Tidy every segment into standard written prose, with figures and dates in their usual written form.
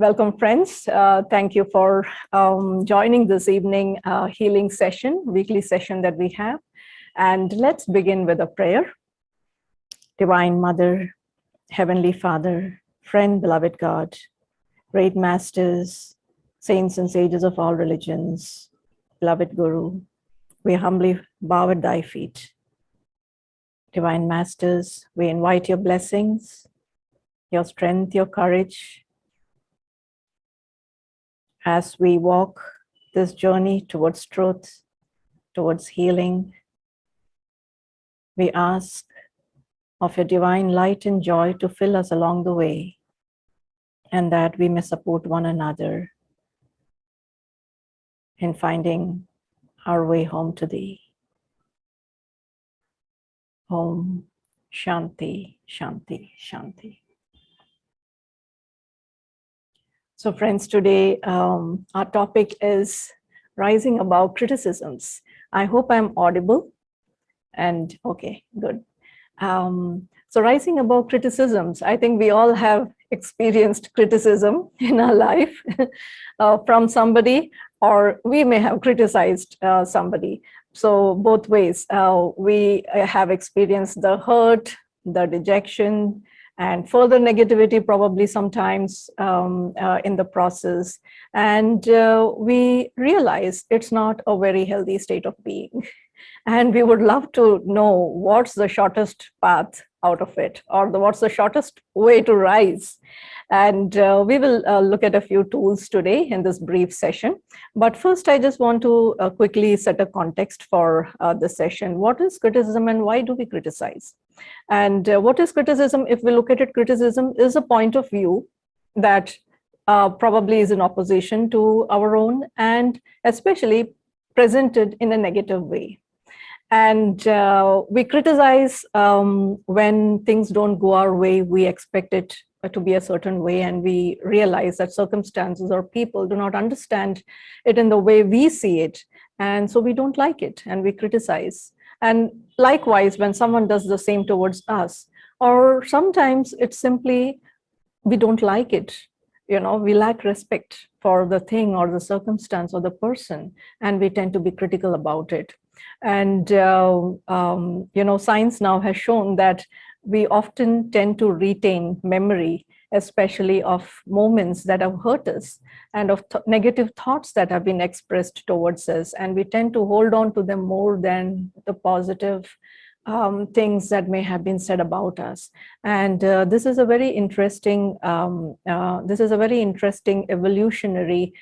Welcome, friends. Thank you for joining this evening healing session, weekly session that we have. And let's begin with a prayer. Divine Mother, Heavenly Father, friend, beloved God, great masters, saints and sages of all religions, beloved Guru, we humbly bow at thy feet. Divine masters, we invite your blessings, your strength, your courage, as we walk this journey towards truth, towards healing. We ask of your divine light and joy to fill us along the way, and that we may support one another in finding our way home to thee. Om Shanti, Shanti, Shanti. So friends, today our topic is rising above criticisms. I hope I'm audible and okay, good. So rising above criticisms, I think we all have experienced criticism in our life from somebody, or we may have criticized somebody. So both ways, we have experienced the hurt, the dejection, and further negativity probably sometimes in the process. And we realize it's not a very healthy state of being. And we would love to know what's the shortest path out of it, or what's the shortest way to rise. And we will look at a few tools today in this brief session. But first, I just want to quickly set a context for the session. What is criticism and why do we criticize? And what is criticism? If we look at it, criticism is a point of view that probably is in opposition to our own, and especially presented in a negative way. And we criticize when things don't go our way. We expect it to be a certain way, and we realize that circumstances or people do not understand it in the way we see it. And so we don't like it and we criticize. And likewise, when someone does the same towards us, or sometimes it's simply we don't like it. We lack respect for the thing or the circumstance or the person, and we tend to be critical about it. And, science now has shown that we often tend to retain memory, especially of moments that have hurt us and of negative thoughts that have been expressed towards us. And we tend to hold on to them more than the positive things that may have been said about us. And this is a very interesting evolutionary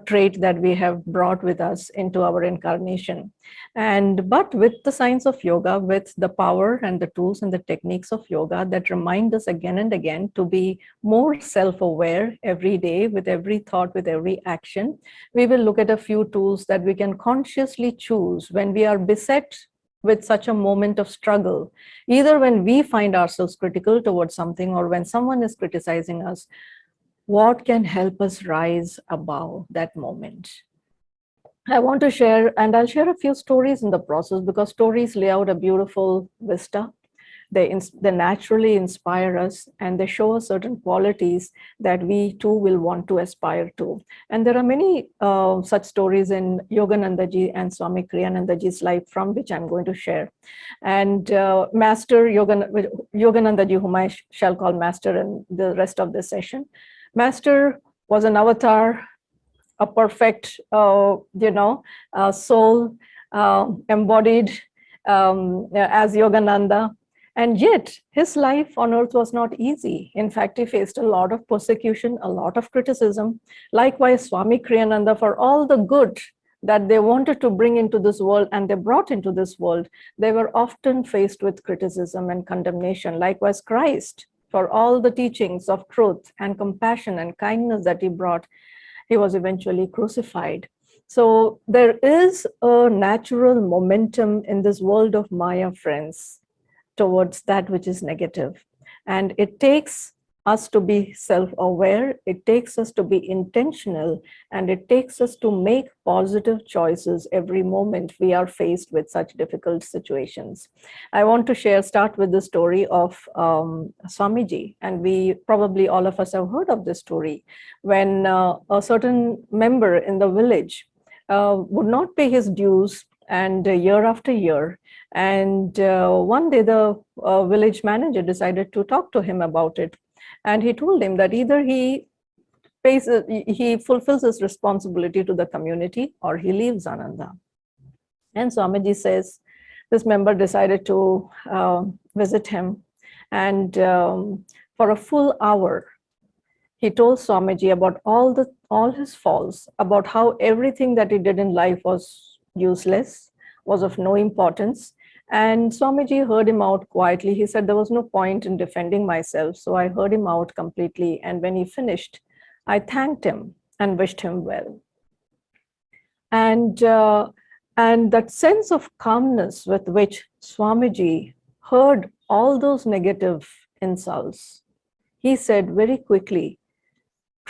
trait that we have brought with us into our incarnation. But with the science of yoga, with the power and the tools and the techniques of yoga that remind us again and again to be more self-aware every day, with every thought, with every action, we will look at a few tools that we can consciously choose when we are beset with such a moment of struggle, either when we find ourselves critical towards something or when someone is criticizing us. What can help us rise above that moment? I want to share, and I'll share a few stories in the process, because stories lay out a beautiful vista. They naturally inspire us, and they show us certain qualities that we too will want to aspire to. And there are many such stories in Yogananda ji and Swami Kriyananda ji's life, from which I'm going to share. And Master Yogananda ji, whom I shall call Master in the rest of the session, Master was an avatar, a perfect, soul embodied as Yogananda. And yet, his life on earth was not easy. In fact, he faced a lot of persecution, a lot of criticism. Likewise, Swami Kriyananda, for all the good that they wanted to bring into this world and they brought into this world, they were often faced with criticism and condemnation. Likewise, Christ, for all the teachings of truth and compassion and kindness that he brought, he was eventually crucified. So there is a natural momentum in this world of Maya, friends, towards that which is negative. And it takes us to be self-aware, it takes us to be intentional, and it takes us to make positive choices every moment we are faced with such difficult situations. I want to start with the story of Swamiji, and we probably all of us have heard of this story. When a certain member in the village would not pay his dues, and year after year, and one day the village manager decided to talk to him about it, and he told him that either he fulfills his responsibility to the community or he leaves Ananda. And Swamiji says this member decided to visit him, and for a full hour he told Swamiji about all his faults, about how everything that he did in life was useless, was of no importance. And Swamiji heard him out quietly. He said there was no point in defending myself, so I heard him out completely. And when he finished, I thanked him and wished him well. And that sense of calmness with which Swamiji heard all those negative insults, he said very quickly,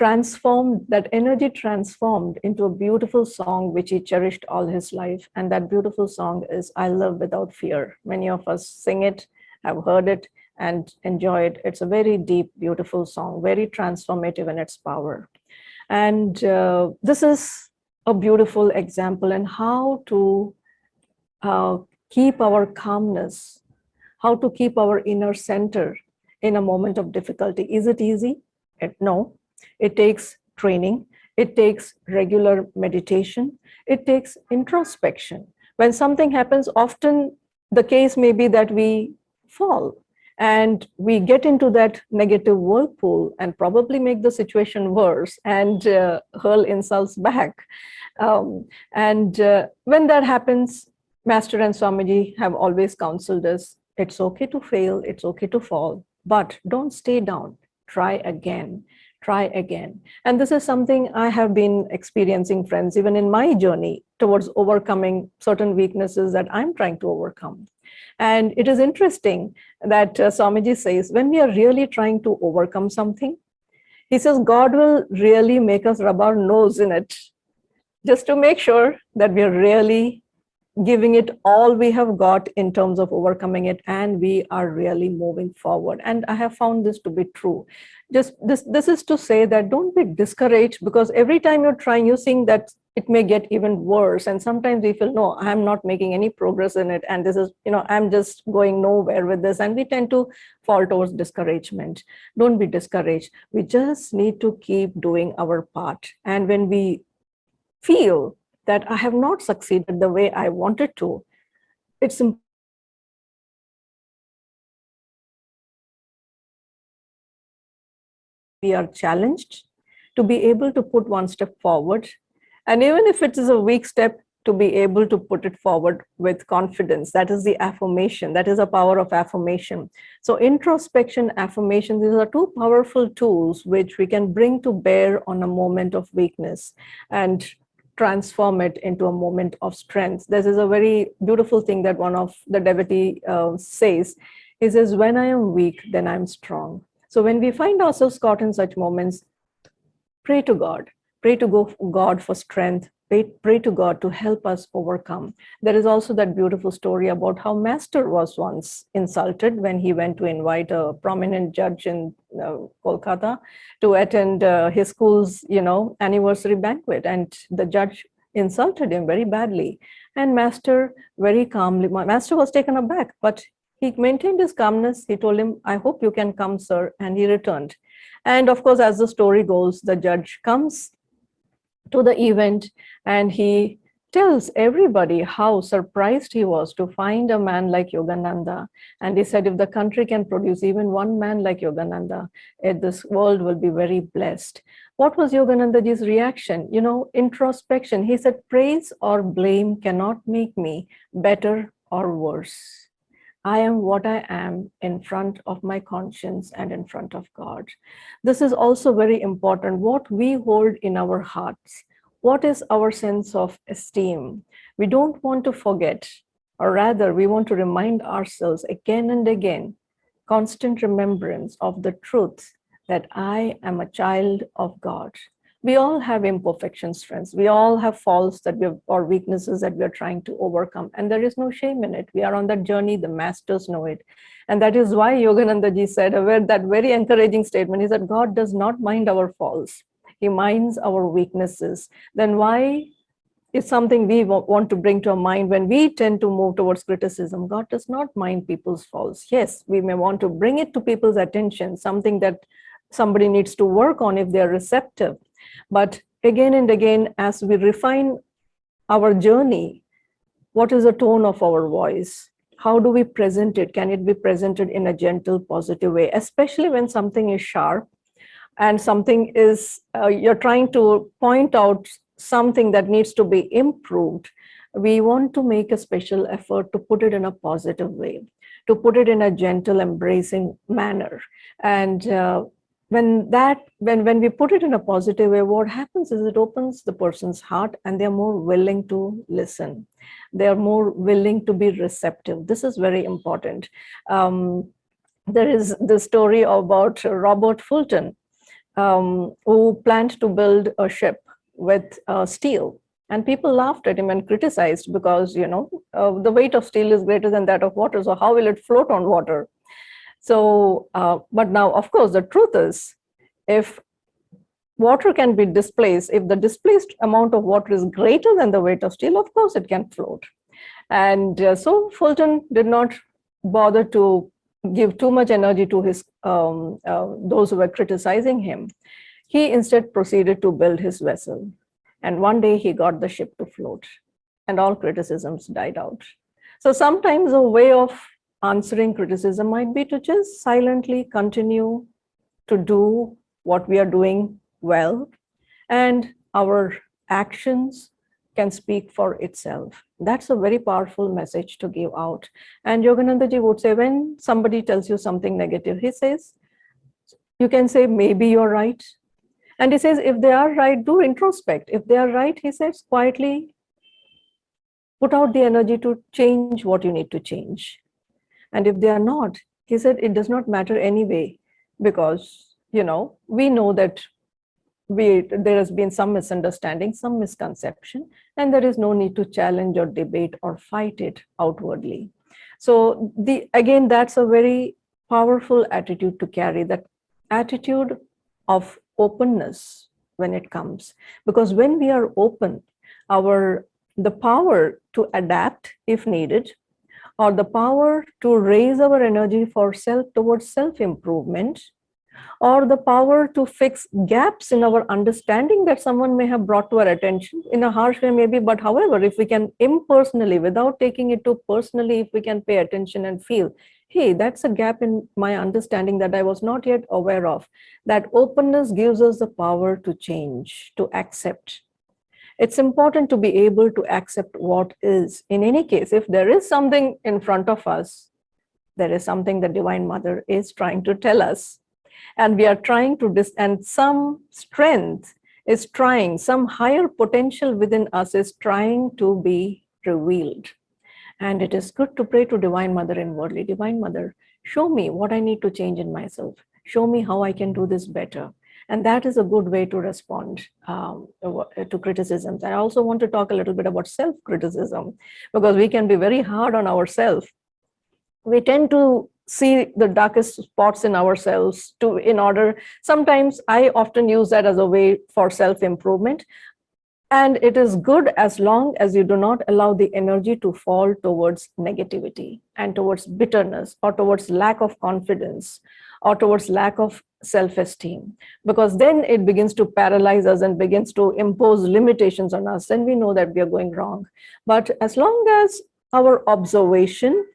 that energy transformed into a beautiful song which he cherished all his life. And that beautiful song is I Love Without Fear. Many of us sing it, have heard it, and enjoy it. It's a very deep, beautiful song, very transformative in its power. And this is a beautiful example in how to keep our calmness, how to keep our inner center in a moment of difficulty. Is it easy? No. It takes training. It takes regular meditation. It takes introspection. When something happens, often the case may be that we fall and we get into that negative whirlpool and probably make the situation worse and hurl insults back. When that happens, Master and Swamiji have always counseled us, it's okay to fail, it's okay to fall, but don't stay down. Try again. Try again. And this is something I have been experiencing, friends, even in my journey towards overcoming certain weaknesses that I'm trying to overcome. And it is interesting that Swamiji says, when we are really trying to overcome something, he says, God will really make us rub our nose in it, just to make sure that we are really giving it all we have got in terms of overcoming it, and we are really moving forward. And I have found this to be true. Just this is to say that don't be discouraged, because every time you're trying, you're seeing that it may get even worse. And sometimes we feel, no, I'm not making any progress in it, and this is, I'm just going nowhere with this, and we tend to fall towards discouragement. Don't be discouraged. We just need to keep doing our part. And when we feel that I have not succeeded the way I wanted to, it's important we are challenged to be able to put one step forward. And even if it is a weak step, to be able to put it forward with confidence. That is the affirmation. That is the power of affirmation. So introspection, affirmation, these are two powerful tools which we can bring to bear on a moment of weakness and transform it into a moment of strength. This is a very beautiful thing that one of the devotee says. He says, when I am weak, then I'm strong. So when we find ourselves caught in such moments, pray to God. Pray to God for strength. Pray to God to help us overcome. There is also that beautiful story about how Master was once insulted when he went to invite a prominent judge in Kolkata to attend his school's, anniversary banquet, and the judge insulted him very badly. And Master very calmly, Master was taken aback, but he maintained his calmness. He told him, I hope you can come, sir. And he returned. And of course, as the story goes, the judge comes to the event and he tells everybody how surprised he was to find a man like Yogananda. And he said, if the country can produce even one man like Yogananda, this world will be very blessed. What was Yoganandaji's reaction? Introspection. He said, praise or blame cannot make me better or worse. I am what I am in front of my conscience and in front of God. This is also very important. What we hold in our hearts, what is our sense of esteem? We don't want to forget, or rather we want to remind ourselves again and again, constant remembrance of the truth that I am a child of God. We all have imperfections, friends. We all have faults that or weaknesses that we are trying to overcome. And there is no shame in it. We are on that journey. The masters know it. And that is why Yogananda ji said that very encouraging statement is that God does not mind our faults. He minds our weaknesses. Then why is something we want to bring to our mind when we tend to move towards criticism? God does not mind people's faults. Yes, we may want to bring it to people's attention, something that somebody needs to work on if they're receptive. But again and again, as we refine our journey, what is the tone of our voice? How do we present it? Can it be presented in a gentle, positive way, especially when something is sharp and something is, you're trying to point out something that needs to be improved? We want to make a special effort to put it in a positive way, to put it in a gentle, embracing manner. And when we put it in a positive way, what happens is it opens the person's heart and they're more willing to listen. They're more willing to be receptive. This is very important. There is the story about Robert Fulton, who planned to build a ship with steel. And people laughed at him and criticized because, the weight of steel is greater than that of water. So how will it float on water? So, but now, of course, the truth is, if water can be displaced, if the displaced amount of water is greater than the weight of steel, of course it can float. And so Fulton did not bother to give too much energy to his those who were criticizing him. He instead proceeded to build his vessel. And one day he got the ship to float, and all criticisms died out. So sometimes a way of answering criticism might be to just silently continue to do what we are doing well, and our actions can speak for itself. That's a very powerful message to give out. And Yogananda ji would say, when somebody tells you something negative, he says, you can say, maybe you're right. And he says, if they are right, do introspect. If they are right, he says, quietly put out the energy to change what you need to change. And if they are not, he said, it does not matter anyway, because, we know that there has been some misunderstanding, some misconception, and there is no need to challenge or debate or fight it outwardly. So again, that's a very powerful attitude to carry, that attitude of openness when it comes. Because when we are open, the power to adapt if needed, or the power to raise our energy towards self-improvement, or the power to fix gaps in our understanding that someone may have brought to our attention in a harsh way maybe, but however, if we can impersonally, without taking it too personally, if we can pay attention and feel, hey, that's a gap in my understanding that I was not yet aware of. That openness gives us the power to change, to accept. It's important to be able to accept what is. In any case, if there is something in front of us, there is something the Divine Mother is trying to tell us. And we are trying to, and some strength is trying, some higher potential within us is trying to be revealed. And it is good to pray to Divine Mother inwardly. Divine Mother, show me what I need to change in myself. Show me how I can do this better. And that is a good way to respond to criticisms. I also want to talk a little bit about self-criticism, because we can be very hard on ourselves. We tend to see the darkest spots in ourselves sometimes I often use that as a way for self-improvement. And it is good as long as you do not allow the energy to fall towards negativity and towards bitterness or towards lack of confidence or towards lack of self-esteem, because then it begins to paralyze us and begins to impose limitations on us. Then we know that we are going wrong. But as long as our observation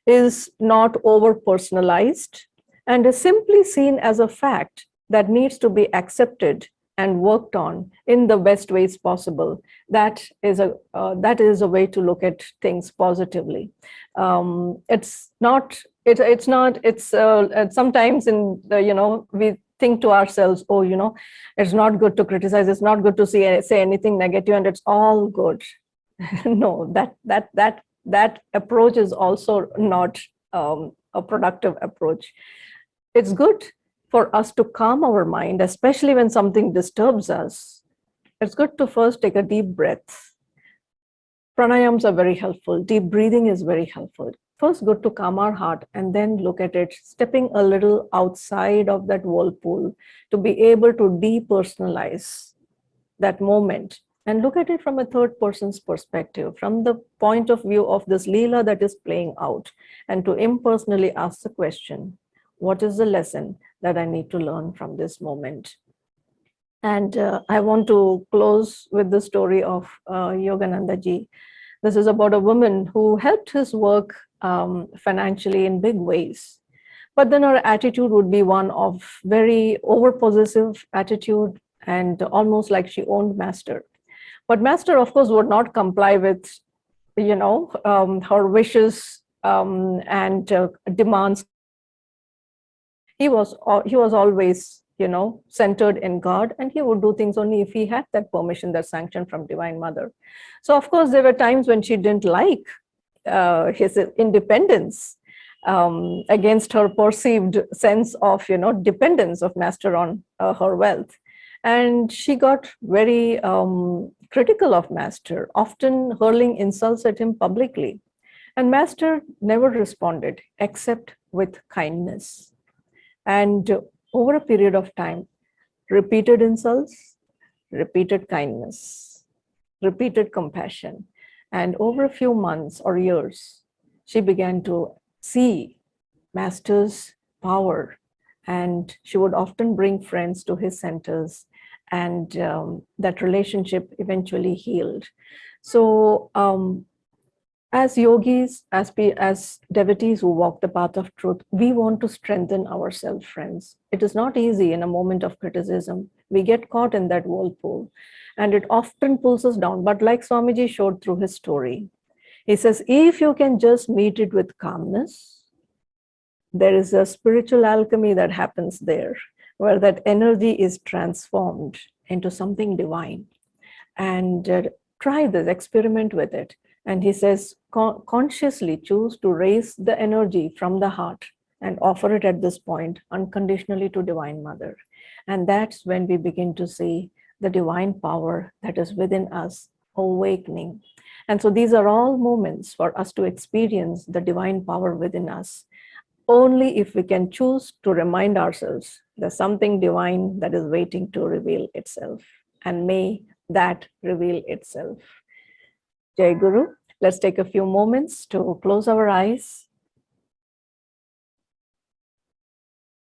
is not over-personalized and is simply seen as a fact that needs to be accepted and worked on in the best ways possible, that is a way to look at things positively. It's sometimes we think to ourselves, it's not good to criticize, it's not good to say anything negative, and it's all good. No, that approach is also not a productive approach. It's good for us to calm our mind, especially when something disturbs us, it's good to first take a deep breath. Pranayams are very helpful. Deep breathing is very helpful. First, good to calm our heart and then look at it, stepping a little outside of that whirlpool to be able to depersonalize that moment and look at it from a third person's perspective, from the point of view of this Leela that is playing out, and to impersonally ask the question, what is the lesson that I need to learn from this moment? And I want to close with the story of Yogananda ji. This is about a woman who helped his work financially in big ways. But then her attitude would be one of very over possessive attitude and almost like she owned master. But master, of course, would not comply with, her wishes and demands. He was always, centered in God, and he would do things only if he had that permission, that sanction from Divine Mother. So, of course, there were times when she didn't like his independence against her perceived sense of, dependence of master on her wealth. And she got very critical of master, often hurling insults at him publicly. And master never responded except with kindness. And over a period of time, repeated insults, repeated kindness, repeated compassion. And over a few months or years, she began to see master's power. And she would often bring friends to his centers, and that relationship eventually healed. So, as yogis, as devotees who walk the path of truth, we want to strengthen ourselves, friends. It is not easy in a moment of criticism. We get caught in that whirlpool, and it often pulls us down. But like Swamiji showed through his story, he says, if you can just meet it with calmness, there is a spiritual alchemy that happens there, where that energy is transformed into something divine. And try this, experiment with it. And he says, consciously choose to raise the energy from the heart and offer it at this point unconditionally to Divine Mother. And that's when we begin to see the divine power that is within us awakening. And so these are all moments for us to experience the divine power within us, only if we can choose to remind ourselves there's something divine that is waiting to reveal itself. And may that reveal itself. Jai Guru. Let's take a few moments to close our eyes.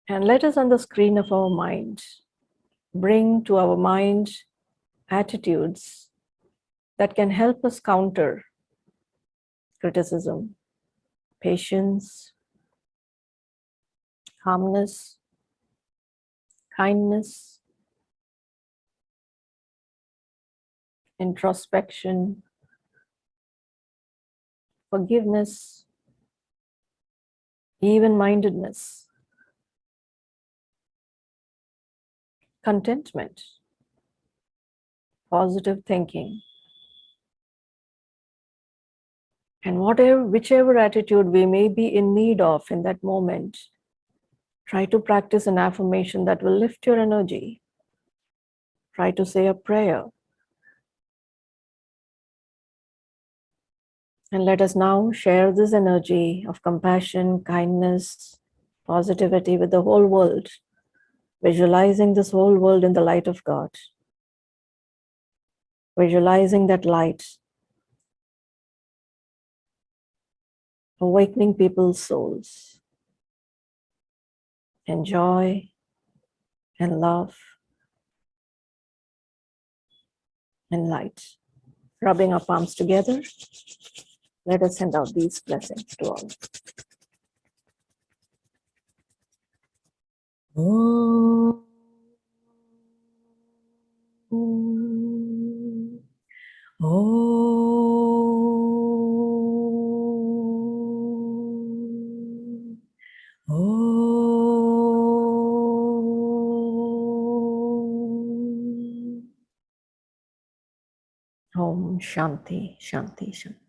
And let us, on the screen of our mind, bring to our mind attitudes that can help us counter criticism, patience, calmness, kindness, introspection, forgiveness, even-mindedness, contentment, positive thinking. And whichever attitude we may be in need of in that moment, try to practice an affirmation that will lift your energy. Try to say a prayer. And let us now share this energy of compassion, kindness, positivity with the whole world, visualizing this whole world in the light of God, visualizing that light, awakening people's souls in joy and love and light. Rubbing our palms together, let us send out these blessings to all. Om. Om. Om. Om Shanti, Shanti, Shanti.